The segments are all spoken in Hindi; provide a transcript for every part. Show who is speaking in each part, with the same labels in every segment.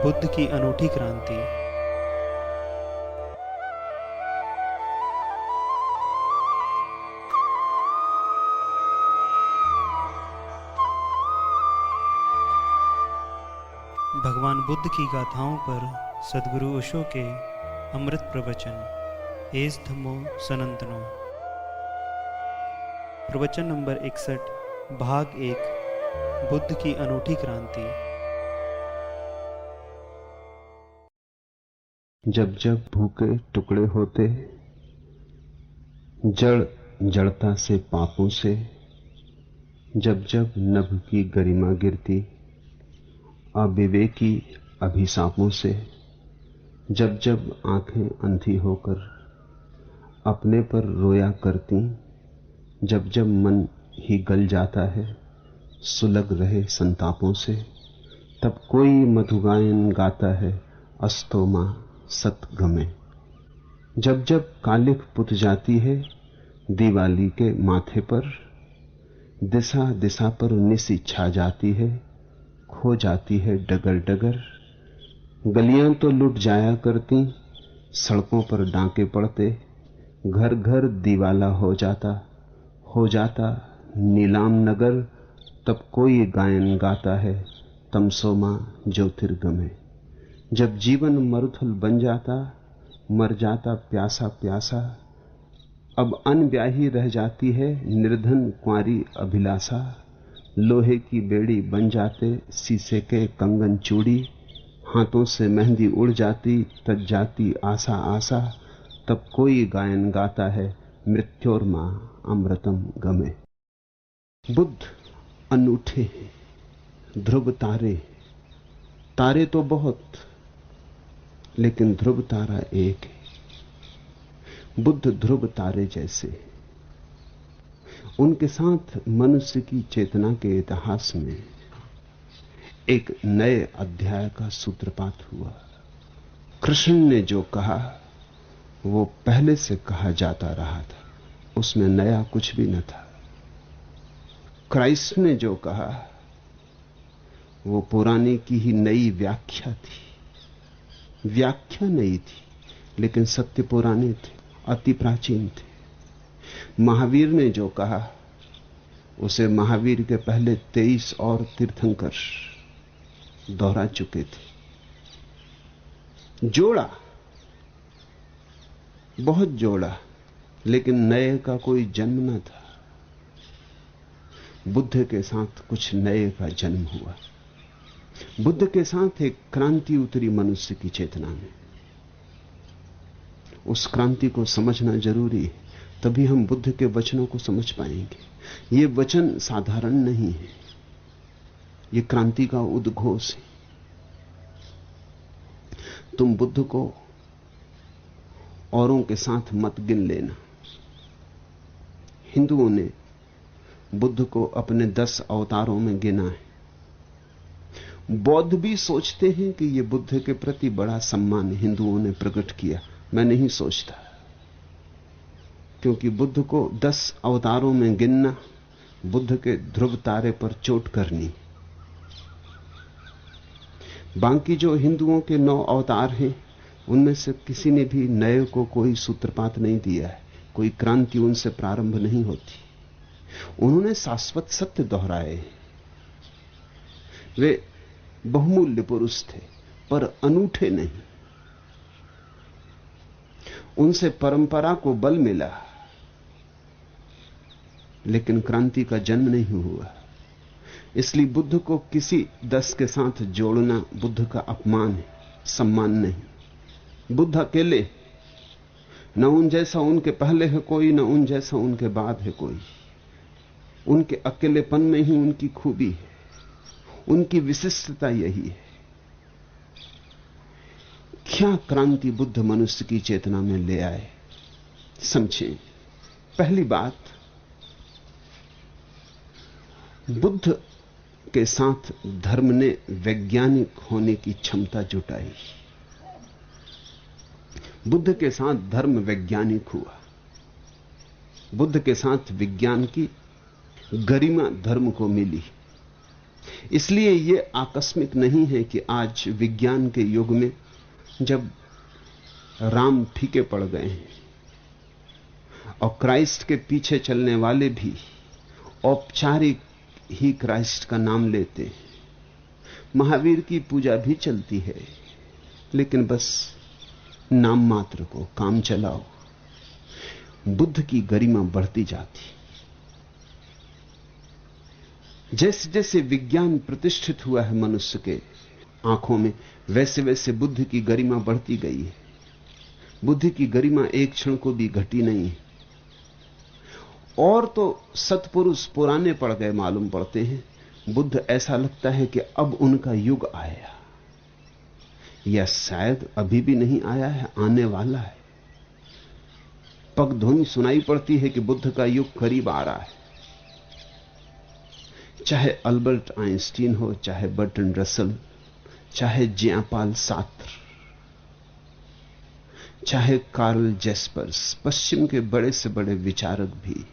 Speaker 1: बुद्ध की अनूठी क्रांति। भगवान बुद्ध की गाथाओं पर सद्गुरु ओशो के अमृत प्रवचन। एस धम्मो सनातनो। प्रवचन नंबर 61, भाग 1, बुद्ध की अनूठी क्रांति।
Speaker 2: जब जब भूखे टुकड़े होते, जड़ जड़ता से पापों से, जब जब नभ की गरिमा गिरती, अविवेकी अभिशापों से, जब जब आंखें अंधी होकर अपने पर रोया करती, जब जब मन ही गल जाता है सुलग रहे संतापों से, तब कोई मधुगायन गाता है अस्तो मां सतगमे। जब जब कालिख पुत जाती है दिवाली के माथे पर, दिशा दिशा पर निसी छा जाती है, खो जाती है डगर डगर। गलियां तो लुट जाया करती, सड़कों पर डांके पड़ते, घर घर दीवाला हो जाता नीलाम नगर। तब कोई गायन गाता है तमसोमा ज्योतिर्गमे। जब जीवन मरुथल बन जाता, मर जाता प्यासा प्यासा, अब अनब्याही रह जाती है निर्धन कुंवारी अभिलाषा। लोहे की बेड़ी बन जाते शीशे के कंगन चूड़ी, हाथों से मेहंदी उड़ जाती तज जाती आशा आशा। तब कोई गायन गाता है मृत्योर्मा अमृतम गमे। बुद्ध अनूठे हैं, ध्रुव तारे। तारे तो बहुत, लेकिन ध्रुव तारा एक है। बुद्ध ध्रुव तारे जैसे। उनके साथ मनुष्य की चेतना के इतिहास में एक नए अध्याय का सूत्रपात हुआ। कृष्ण ने जो कहा वो पहले से कहा जाता रहा था, उसमें नया कुछ भी न था। क्राइस्ट ने जो कहा वो पुराने की ही नई व्याख्या थी। व्याख्या नई थी, लेकिन सत्य पुराने थे, अति प्राचीन थे। महावीर ने जो कहा उसे महावीर के पहले 23 और तीर्थंकर दोहरा चुके थे। जोड़ा, बहुत जोड़ा, लेकिन नए का कोई जन्म न था। बुद्ध के साथ कुछ नए का जन्म हुआ। बुद्ध के साथ एक क्रांति उतरी मनुष्य की चेतना में। उस क्रांति को समझना जरूरी है, तभी हम बुद्ध के वचनों को समझ पाएंगे। ये वचन साधारण नहीं है, ये क्रांति का उद्घोष है। तुम बुद्ध को औरों के साथ मत गिन लेना। हिंदुओं ने बुद्ध को अपने 10 अवतारों में गिना है। बौद्ध भी सोचते हैं कि यह बुद्ध के प्रति बड़ा सम्मान हिंदुओं ने प्रकट किया। मैं नहीं सोचता, क्योंकि बुद्ध को 10 अवतारों में गिनना बुद्ध के ध्रुव तारे पर चोट करनी। बाकी जो हिंदुओं के 9 अवतार हैं, उनमें से किसी ने भी नए को कोई सूत्रपात नहीं दिया है, कोई क्रांति उनसे प्रारंभ नहीं होती। उन्होंने शाश्वत सत्य दोहराए। वे बहुमूल्य पुरुष थे, पर अनूठे नहीं। उनसे परंपरा को बल मिला, लेकिन क्रांति का जन्म नहीं हुआ। इसलिए बुद्ध को किसी 10 के साथ जोड़ना बुद्ध का अपमान है, सम्मान नहीं। बुद्ध अकेले, न उन जैसा उनके पहले है कोई, न उन जैसा उनके बाद है कोई। उनके अकेलेपन में ही उनकी खूबी है, उनकी विशिष्टता यही है। क्या क्रांति बुद्ध मनुष्य की चेतना में ले आए, समझें। पहली बात, बुद्ध के साथ धर्म ने वैज्ञानिक होने की क्षमता जुटाई। बुद्ध के साथ धर्म वैज्ञानिक हुआ। बुद्ध के साथ विज्ञान की गरिमा धर्म को मिली। इसलिए यह आकस्मिक नहीं है कि आज विज्ञान के युग में जब राम फीके पड़ गए हैं और क्राइस्ट के पीछे चलने वाले भी औपचारिक ही क्राइस्ट का नाम लेते हैं, महावीर की पूजा भी चलती है, लेकिन बस नाम मात्र को, काम चलाओ। बुद्ध की गरिमा बढ़ती जाती। जैसे जैसे विज्ञान प्रतिष्ठित हुआ है मनुष्य के आंखों में, वैसे वैसे बुद्ध की गरिमा बढ़ती गई है। बुद्ध की गरिमा एक क्षण को भी घटी नहीं है। और तो सत्पुरुष पुराने पड़ गए मालूम पड़ते हैं, बुद्ध ऐसा लगता है कि अब उनका युग आया, या शायद अभी भी नहीं आया है, आने वाला है। पगध्वनि सुनाई पड़ती है कि बुद्ध का युग करीब आ रहा है। चाहे अल्बर्ट आइंस्टीन हो, चाहे बर्टन रसल, चाहे ज्यापाल सात्र, चाहे कार्ल जेस्पर्स, पश्चिम के बड़े से बड़े विचारक भी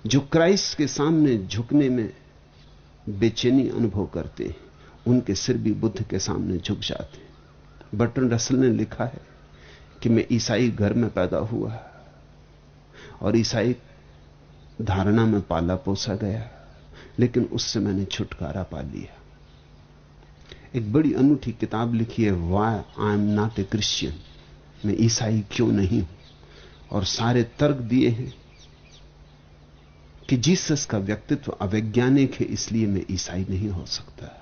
Speaker 2: जो क्राइस्ट के सामने झुकने में बेचैनी अनुभव करते हैं, उनके सिर भी बुद्ध के सामने झुक जाते हैं। बर्टन रसल ने लिखा है कि मैं ईसाई घर में पैदा हुआ और ईसाई धारणा में पाला पोसा गया, लेकिन उससे मैंने छुटकारा पा लिया। एक बड़ी अनूठी किताब लिखी है, why I am not a Christian, मैं ईसाई क्यों नहीं हूं, और सारे तर्क दिए हैं कि जीसस का व्यक्तित्व अवैज्ञानिक है, इसलिए मैं ईसाई नहीं हो सकता।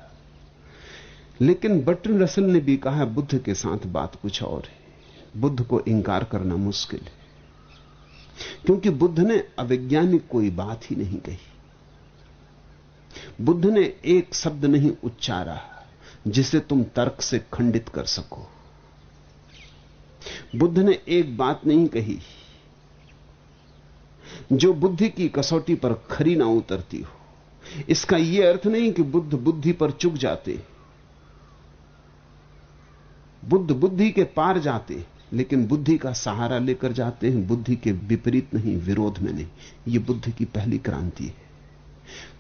Speaker 2: लेकिन बर्टन रसल ने भी कहा, बुद्ध के साथ बात कुछ और है। बुद्ध को इंकार करना मुश्किल है, क्योंकि बुद्ध ने अवैज्ञानिक कोई बात ही नहीं कही। बुद्ध ने एक शब्द नहीं उच्चारा जिसे तुम तर्क से खंडित कर सको। बुद्ध ने एक बात नहीं कही जो बुद्धि की कसौटी पर खरी ना उतरती हो। इसका यह अर्थ नहीं कि बुद्ध बुद्धि पर चुक जाते, बुद्ध बुद्धि के पार जाते, लेकिन बुद्धि का सहारा लेकर जाते हैं, बुद्धि के विपरीत नहीं, विरोध में नहीं। यह बुद्ध की पहली क्रांति है।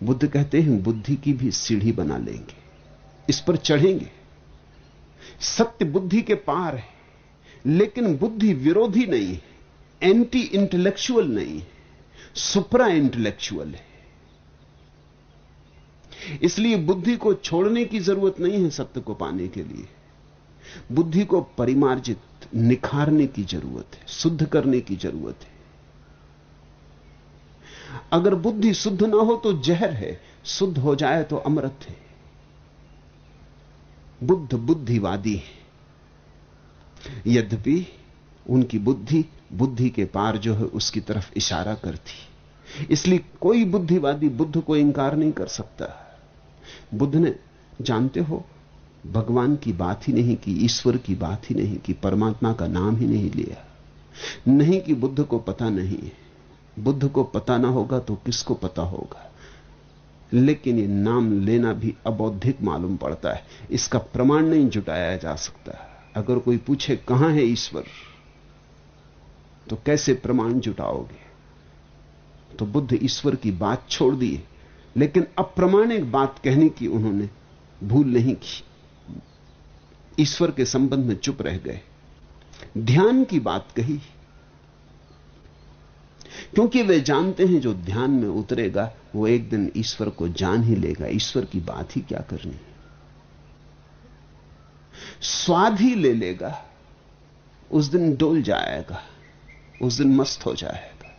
Speaker 2: बुद्ध कहते हैं बुद्धि की भी सीढ़ी बना लेंगे, इस पर चढ़ेंगे। सत्य बुद्धि के पार है, लेकिन बुद्धि विरोधी नहीं है, एंटी इंटेलेक्चुअल नहीं है, सुप्रा इंटेलेक्चुअल है। इसलिए बुद्धि को छोड़ने की जरूरत नहीं है सत्य को पाने के लिए। बुद्धि को परिमार्जित, निखारने की जरूरत है, शुद्ध करने की जरूरत है। अगर बुद्धि शुद्ध ना हो तो जहर है, शुद्ध हो जाए तो अमृत है। बुद्ध बुद्धिवादी है, यद्यपि उनकी बुद्धि बुद्धि के पार जो है उसकी तरफ इशारा करती। इसलिए कोई बुद्धिवादी बुद्ध को इंकार नहीं कर सकता। बुद्ध ने, जानते हो, भगवान की बात ही नहीं की, ईश्वर की बात ही नहीं की, परमात्मा का नाम ही नहीं लिया। नहीं कि बुद्ध को पता नहीं है, बुद्ध को पता ना होगा तो किसको पता होगा। लेकिन ये नाम लेना भी अबौद्धिक मालूम पड़ता है, इसका प्रमाण नहीं जुटाया जा सकता। अगर कोई पूछे कहां है ईश्वर, तो कैसे प्रमाण जुटाओगे? तो बुद्ध ईश्वर की बात छोड़ दिए, लेकिन अप्रमाणिक बात कहने की उन्होंने भूल नहीं की। ईश्वर के संबंध में चुप रह गए, ध्यान की बात कही, क्योंकि वे जानते हैं जो ध्यान में उतरेगा वो एक दिन ईश्वर को जान ही लेगा। ईश्वर की बात ही क्या करनी, स्वाद ही ले लेगा, उस दिन डोल जाएगा, उस दिन मस्त हो जाएगा।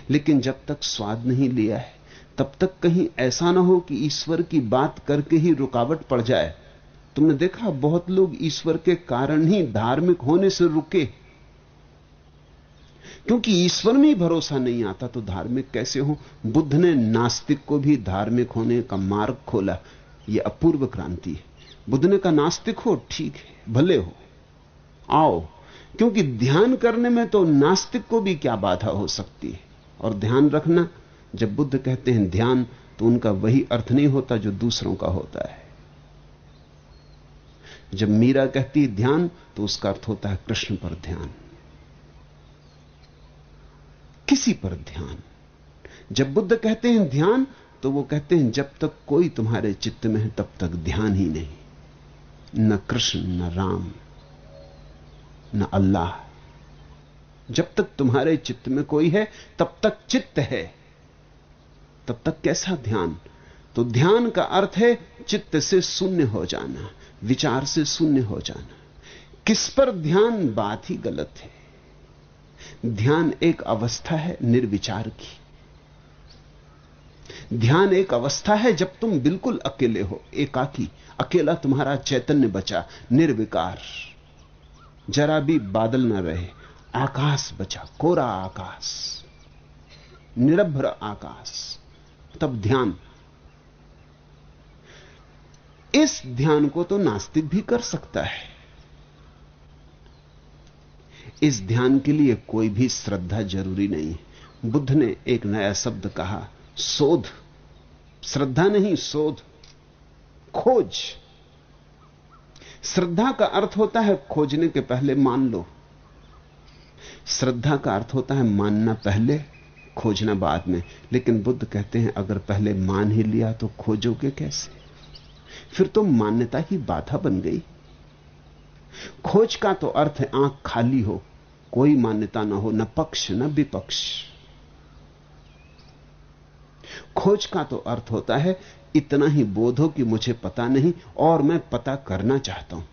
Speaker 2: लेकिन जब तक स्वाद नहीं लिया है तब तक कहीं ऐसा ना हो कि ईश्वर की बात करके ही रुकावट पड़ जाए। तुमने देखा बहुत लोग ईश्वर के कारण ही धार्मिक होने से रुके, क्योंकि ईश्वर में ही भरोसा नहीं आता तो धार्मिक कैसे हो। बुद्ध ने नास्तिक को भी धार्मिक होने का मार्ग खोला। यह अपूर्व क्रांति है। बुद्ध ने कहा नास्तिक हो, ठीक है, भले हो, आओ, क्योंकि ध्यान करने में तो नास्तिक को भी क्या बाधा हो सकती है। और ध्यान रखना, जब बुद्ध कहते हैं ध्यान, तो उनका वही अर्थ नहीं होता जो दूसरों का होता है। जब मीरा कहती है ध्यान, तो उसका अर्थ होता है कृष्ण पर ध्यान, किसी पर ध्यान। जब बुद्ध कहते हैं ध्यान, तो वो कहते हैं जब तक कोई तुम्हारे चित्त में है तब तक ध्यान ही नहीं, न कृष्ण, न राम, न अल्लाह। जब तक तुम्हारे चित्त में कोई है तब तक चित्त है, तब तक कैसा ध्यान? तो ध्यान का अर्थ है चित्त से शून्य हो जाना, विचार से शून्य हो जाना। किस पर ध्यान? बात ही गलत है। ध्यान एक अवस्था है निर्विचार की। ध्यान एक अवस्था है जब तुम बिल्कुल अकेले हो, एकाकी, अकेला तुम्हारा चैतन्य बचा, निर्विकार, जरा भी बादल न रहे, आकाश बचा, कोरा आकाश, निरभ्र आकाश, तब ध्यान। इस ध्यान को तो नास्तिक भी कर सकता है। इस ध्यान के लिए कोई भी श्रद्धा जरूरी नहीं है। बुद्ध ने एक नया शब्द कहा, शोध। श्रद्धा नहीं, शोध, खोज। श्रद्धा का अर्थ होता है खोजने के पहले मान लो। श्रद्धा का अर्थ होता है मानना पहले, खोजना बाद में। लेकिन बुद्ध कहते हैं अगर पहले मान ही लिया तो खोजोगे कैसे? फिर तो मान्यता ही बाधा बन गई। खोज का तो अर्थ है आंख खाली हो, कोई मान्यता ना हो, न पक्ष न विपक्ष। खोज का तो अर्थ होता है इतना ही बोध हो कि मुझे पता नहीं और मैं पता करना चाहता हूं।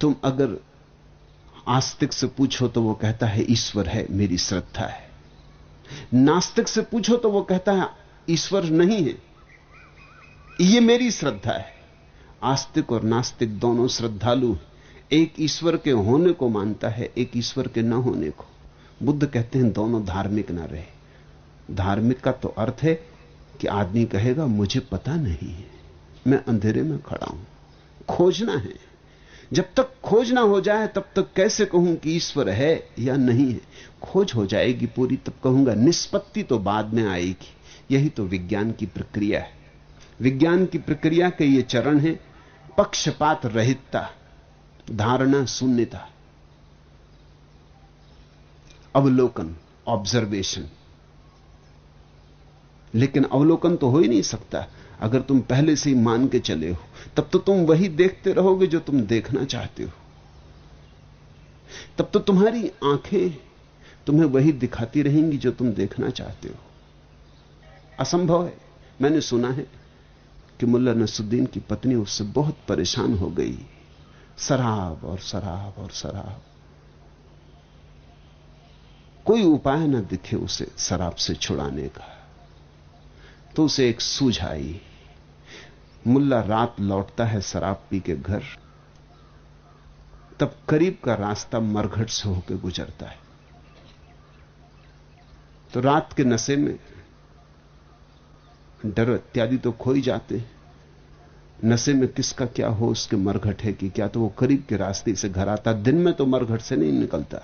Speaker 2: तुम अगर आस्तिक से पूछो तो वो कहता है ईश्वर है, मेरी श्रद्धा है। नास्तिक से पूछो तो वो कहता है ईश्वर नहीं है, ये मेरी श्रद्धा है। आस्तिक और नास्तिक दोनों श्रद्धालु हैं। एक ईश्वर के होने को मानता है, एक ईश्वर के न होने को। बुद्ध कहते हैं दोनों धार्मिक ना रहे। धार्मिक का तो अर्थ है कि आदमी कहेगा मुझे पता नहीं है, मैं अंधेरे में खड़ा हूं। खोजना है। जब तक खोज ना हो जाए तब तक कैसे कहूं कि ईश्वर है या नहीं है? खोज हो जाएगी पूरी तब कहूंगा। निष्पत्ति तो बाद में आएगी। यही तो विज्ञान की प्रक्रिया है। विज्ञान की प्रक्रिया के ये चरण है: पक्षपात रहितता, धारणा शून्यता, अवलोकन, ऑब्जर्वेशन। लेकिन अवलोकन तो हो ही नहीं सकता अगर तुम पहले से ही मान के चले हो। तब तो तुम वही देखते रहोगे जो तुम देखना चाहते हो। तब तो तुम्हारी आंखें तुम्हें वही दिखाती रहेंगी जो तुम देखना चाहते हो। असंभव है। मैंने सुना है कि मुल्ला नसरुद्दीन की पत्नी उससे बहुत परेशान हो गई। शराब और शराब और शराब, कोई उपाय न दिखे उसे शराब से छुड़ाने का। तो उसे एक सूझ आई। मुल्ला रात लौटता है शराब पी के घर, तब करीब का रास्ता मरघट से होकर गुजरता है। तो रात के नशे में डर इत्यादि तो खो ही जाते हैं। नशे में किसका क्या हो, उसके मरघट है कि क्या, तो वो करीब के रास्ते से घर आता। दिन में तो मरघट से नहीं निकलता,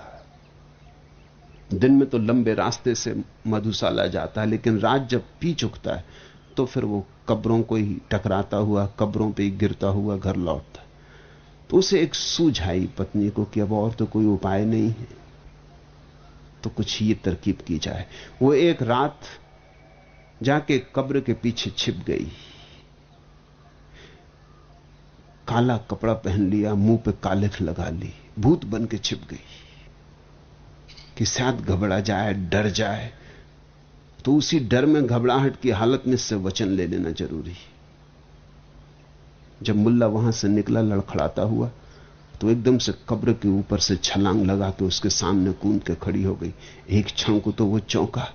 Speaker 2: दिन में तो लंबे रास्ते से मधुशाला जाता है। लेकिन रात जब पी चुकता है तो फिर वो कब्रों को ही टकराता हुआ, कब्रों पे ही गिरता हुआ घर लौटता। तो उसे एक सूझ आई पत्नी को कि अब और तो कोई उपाय नहीं है, तो कुछ ये तरकीब की जाए। वो एक रात जाके कब्र के पीछे छिप गई, काला कपड़ा पहन लिया, मुंह पे कालिख लगा ली, भूत बन के छिप गई कि शायद घबरा जाए, डर जाए। तो उसी डर में, घबराहट की हालत में से वचन ले लेना जरूरी। जब मुल्ला वहां से निकला लड़खड़ाता हुआ, तो एकदम से कब्र के ऊपर से छलांग लगा के उसके सामने कूद के खड़ी हो गई। एक क्षण को तो वो चौंका,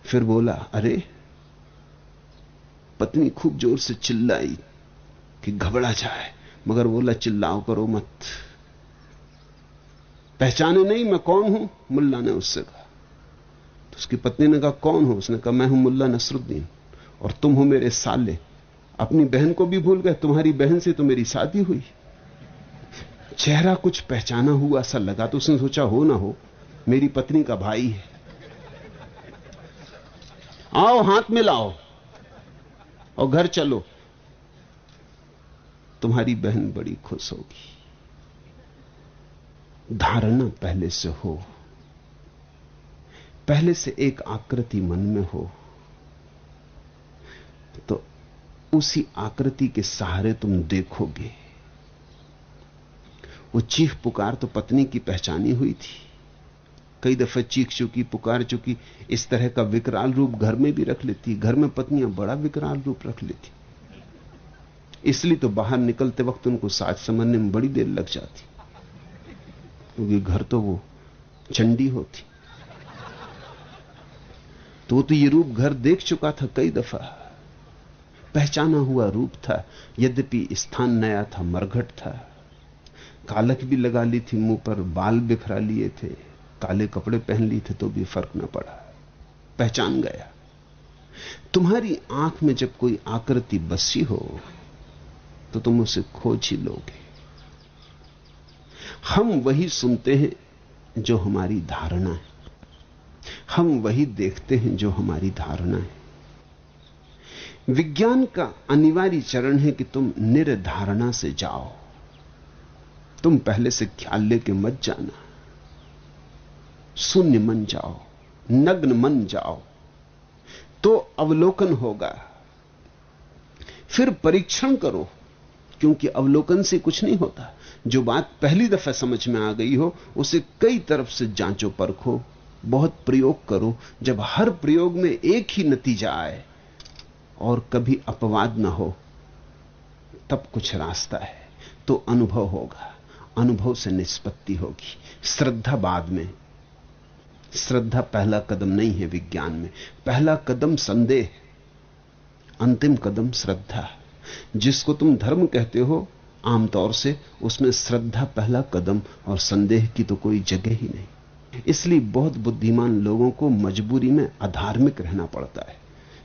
Speaker 2: फिर बोला, अरे। पत्नी खूब जोर से चिल्लाई कि घबरा जाए, मगर बोला, चिल्लाओ करो मत, पहचाने नहीं मैं कौन हूं? मुल्ला ने उससे कहा। तो उसकी पत्नी ने कहा, कौन हो? उसने कहा, मैं हूं मुल्ला नसरुद्दीन और तुम हो मेरे साले। अपनी बहन को भी भूल गए, तुम्हारी बहन से तो मेरी शादी हुई। चेहरा कुछ पहचाना हुआ सा लगा, तो उसने सोचा हो ना हो मेरी पत्नी का भाई है। आओ हाथ मिलाओ और घर चलो, तुम्हारी बहन बड़ी खुश होगी। धारणा पहले से हो, पहले से एक आकृति मन में हो तो उसी आकृति के सहारे तुम देखोगे। वो चीख पुकार तो पत्नी की पहचानी हुई थी, कई दफे चीख चुकी, पुकार चुकी। इस तरह का विकराल रूप घर में भी रख लेती। घर में पत्नियां बड़ा विकराल रूप रख लेती, इसलिए तो बाहर निकलते वक्त उनको साज समझने में बड़ी देर लग जाती, क्योंकि घर तो वो चंडी होती। तो ये रूप घर देख चुका था कई दफा, पहचाना हुआ रूप था। यद्यपि स्थान नया था, मरघट था, कालक भी लगा ली थी मुंह पर, बाल बिखरा लिए थे, काले कपड़े पहन लिए थे, तो भी फर्क न पड़ा, पहचान गया। तुम्हारी आंख में जब कोई आकृति बसी हो तो तुम उसे खोज ही लोगे। हम वही सुनते हैं जो हमारी धारणा है, हम वही देखते हैं जो हमारी धारणा है। विज्ञान का अनिवार्य चरण है कि तुम निर्धारणा से जाओ। तुम पहले से ख्याल लेके मत जाना, शून्य मन जाओ, नग्न मन जाओ, तो अवलोकन होगा। फिर परीक्षण करो, क्योंकि अवलोकन से कुछ नहीं होता। जो बात पहली दफा समझ में आ गई हो उसे कई तरफ से जांचो परखो, बहुत प्रयोग करो। जब हर प्रयोग में एक ही नतीजा आए और कभी अपवाद ना हो, तब कुछ रास्ता है, तो अनुभव होगा। अनुभव से निष्पत्ति होगी। श्रद्धा बाद में, श्रद्धा पहला कदम नहीं है विज्ञान में। पहला कदम संदेह, अंतिम कदम श्रद्धा। जिसको तुम धर्म कहते हो आमतौर से, उसमें श्रद्धा पहला कदम और संदेह की तो कोई जगह ही नहीं। इसलिए बहुत बुद्धिमान लोगों को मजबूरी में अधार्मिक रहना पड़ता है,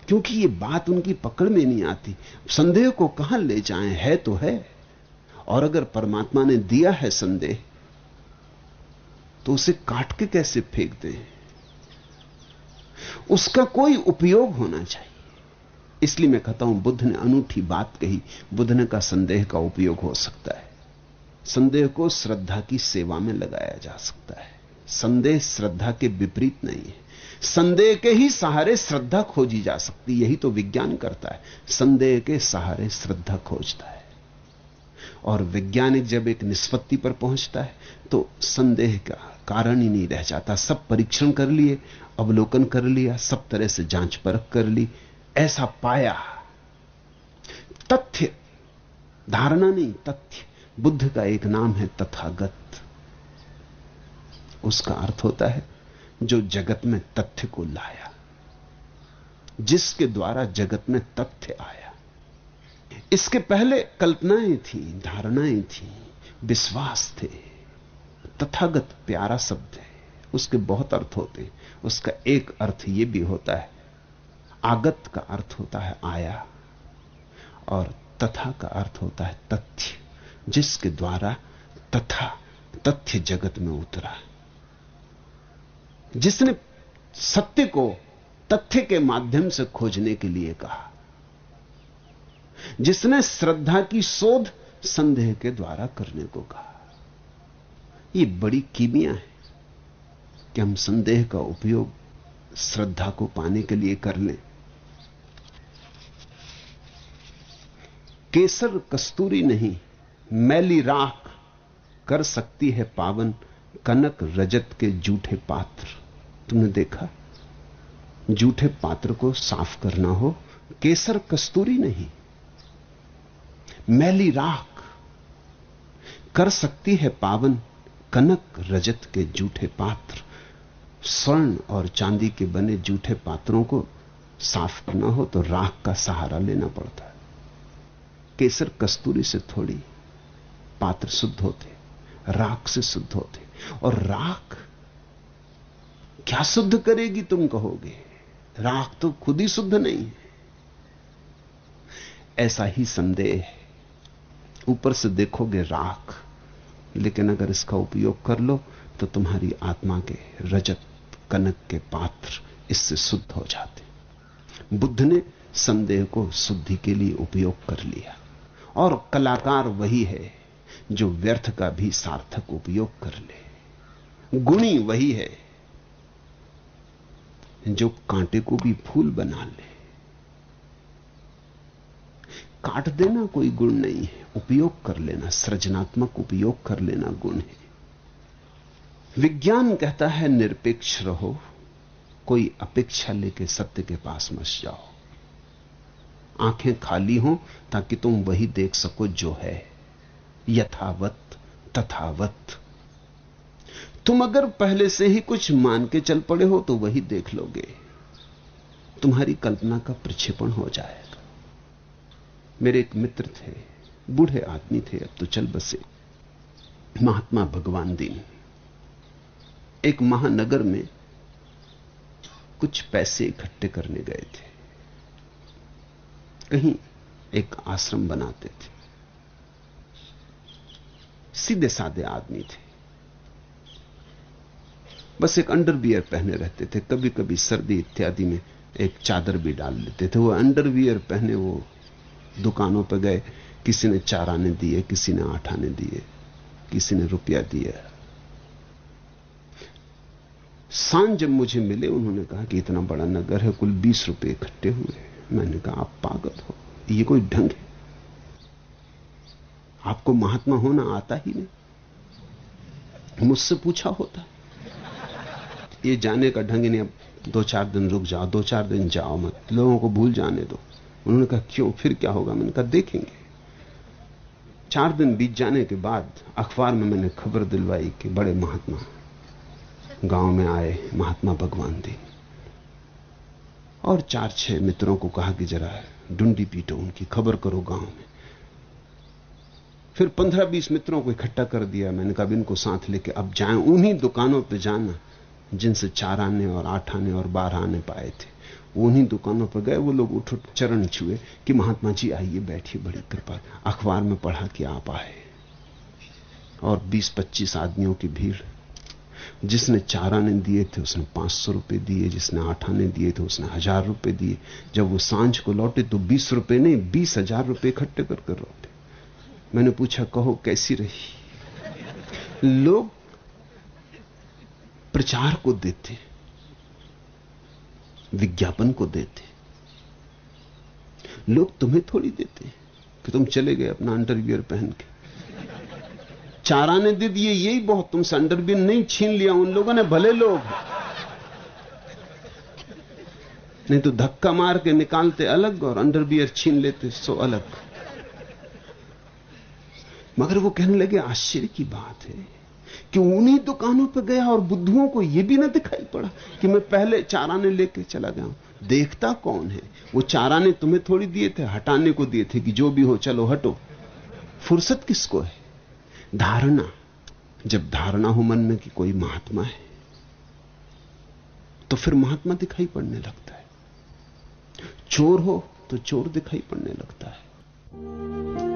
Speaker 2: क्योंकि ये बात उनकी पकड़ में नहीं आती। संदेह को कहां ले जाएं, है तो है, और अगर परमात्मा ने दिया है संदेह तो उसे काट के कैसे फेंक दें? उसका कोई उपयोग होना चाहिए। इसलिए मैं कहता हूं बुद्ध ने अनूठी बात कही। बुद्ध ने कहा संदेह का उपयोग हो सकता है, संदेह को श्रद्धा की सेवा में लगाया जा सकता है। संदेह श्रद्धा के विपरीत नहीं है। संदेह के ही सहारे श्रद्धा खोजी जा सकती, यही तो विज्ञान करता है। संदेह के सहारे श्रद्धा खोजता है, और वैज्ञानिक जब एक निष्पत्ति पर पहुंचता है तो संदेह का कारण ही नहीं रह जाता। सब परीक्षण कर लिए, अवलोकन कर लिया, सब तरह से जांच परख कर ली, ऐसा पाया। तथ्य, धारणा नहीं, तथ्य। बुद्ध का एक नाम है तथागत। उसका अर्थ होता है जो जगत में तथ्य को लाया, जिसके द्वारा जगत में तथ्य आया। इसके पहले कल्पनाएं थी, धारणाएं थी, विश्वास थे। तथागत प्यारा शब्द है, उसके बहुत अर्थ होते हैं। उसका एक अर्थ यह भी होता है, आगत का अर्थ होता है आया, और तथा का अर्थ होता है तथ्य, जिसके द्वारा तथा तथ्य जगत में उतरा। जिसने सत्य को तथ्य के माध्यम से खोजने के लिए कहा, जिसने श्रद्धा की शोध संदेह के द्वारा करने को कहा। यह बड़ी कीमिया है कि हम संदेह का उपयोग श्रद्धा को पाने के लिए कर लें। केसर कस्तूरी नहीं, मैली राख कर सकती है पावन, कनक रजत के जूठे पात्र। तुमने देखा, जूठे पात्र को साफ करना हो, केसर कस्तूरी नहीं, मैली राख कर सकती है पावन, कनक रजत के जूठे पात्र। स्वर्ण और चांदी के बने जूठे पात्रों को साफ करना हो तो राख का सहारा लेना पड़ता है। केसर कस्तूरी से थोड़ी पात्र शुद्ध होते, राख से शुद्ध होते। और राख क्या शुद्ध करेगी तुम कहोगे, राख तो खुद ही शुद्ध नहीं है। ऐसा ही संदेह है, ऊपर से देखोगे राख, लेकिन अगर इसका उपयोग कर लो तो तुम्हारी आत्मा के रजत कनक के पात्र इससे शुद्ध हो जाते। बुद्ध ने संदेह को शुद्धि के लिए उपयोग कर लिया, और कलाकार वही है जो व्यर्थ का भी सार्थक उपयोग कर ले। गुणी वही है जो कांटे को भी फूल बना ले। काट देना कोई गुण नहीं है, उपयोग कर लेना, सृजनात्मक उपयोग कर लेना गुण है। विज्ञान कहता है निरपेक्ष रहो, कोई अपेक्षा लेके सत्य के पास मत जाओ। आंखें खाली हो ताकि तुम वही देख सको जो है, यथावत तथावत। तुम अगर पहले से ही कुछ मान के चल पड़े हो तो वही देख लोगे, तुम्हारी कल्पना का प्रक्षेपण हो जाएगा। मेरे एक मित्र थे, बूढ़े आदमी थे, अब तो चल बसे, महात्मा भगवान दीन। एक महानगर में कुछ पैसे इकट्ठे करने गए थे, कहीं एक आश्रम बनाते थे। सीधे साधे आदमी थे, बस एक अंडरवियर पहने रहते थे, कभी कभी सर्दी इत्यादि में एक चादर भी डाल लेते थे। वो अंडरवियर पहने वो दुकानों पर गए, किसी ने 4 आने दिए, किसी ने 8 आने दिए, किसी ने रुपया दिया। सांझ जब मुझे मिले, उन्होंने कहा कि इतना बड़ा नगर है, कुल 20 रुपए इकट्ठे हुए। मैंने कहा आप पागल हो, ये कोई ढंग है? आपको महात्मा होना आता ही नहीं, मुझसे पूछा होता। ये जाने का ढंग ही नहीं। अब 2-4 दिन रुक जाओ, 2-4 दिन जाओ मत, लोगों को भूल जाने दो। उन्होंने कहा क्यों, फिर क्या होगा? मैंने कहा देखेंगे। 4 दिन बीत जाने के बाद अखबार में मैंने खबर दिलवाई कि बड़े महात्मा गांव में आए, महात्मा भगवान दीन। और 4-6 मित्रों को कहा कि जरा डुंडी पीटो, उनकी खबर करो गांव में। फिर 15-20 मित्रों को इकट्ठा कर दिया। मैंने कहा इनको साथ लेके अब जाएं, उन्हीं दुकानों पे जाना जिनसे 4 आने और 8 आने और 12 आने पाए थे। उन्हीं दुकानों पर गए। वो लोग उठ चरण छुए कि महात्मा जी आइए, बैठिए, बड़ी कृपा। अखबार में पढ़ा कि आप आए। और 20-25 आदमियों की भीड़। जिसने 4 आने दिए थे उसने 500 रुपए दिए, जिसने 8 आने दिए थे उसने 1000 रुपए दिए। जब वो सांझ को लौटे तो 20 रुपए नहीं 20,000 रुपए इकट्ठे कर लौटे। मैंने पूछा कहो कैसी रही? लोग प्रचार को देते, विज्ञापन को देते, लोग तुम्हें थोड़ी देते कि तुम चले गए अपना अंडरवियर पहन के। 4 आने दे दिए, यही बहुत, तुमसे अंडरवियर नहीं छीन लिया उन लोगों ने। भले लोग, नहीं तो धक्का मार के निकालते अलग और अंडरवियर छीन लेते सो अलग। मगर वो कहने लगे आश्चर्य की बात है कि उन्हीं दुकानों पर गया और बुद्धुओं को यह भी ना दिखाई पड़ा कि मैं पहले 4 आने लेके चला गया हूं। देखता कौन है? वो 4 आने तुम्हें थोड़ी दिए थे, हटाने को दिए थे कि जो भी हो चलो हटो। फुर्सत किसको है? धारणा। जब धारणा हो मन में कि कोई महात्मा है तो फिर महात्मा दिखाई पड़ने लगता है। चोर हो तो चोर दिखाई पड़ने लगता है।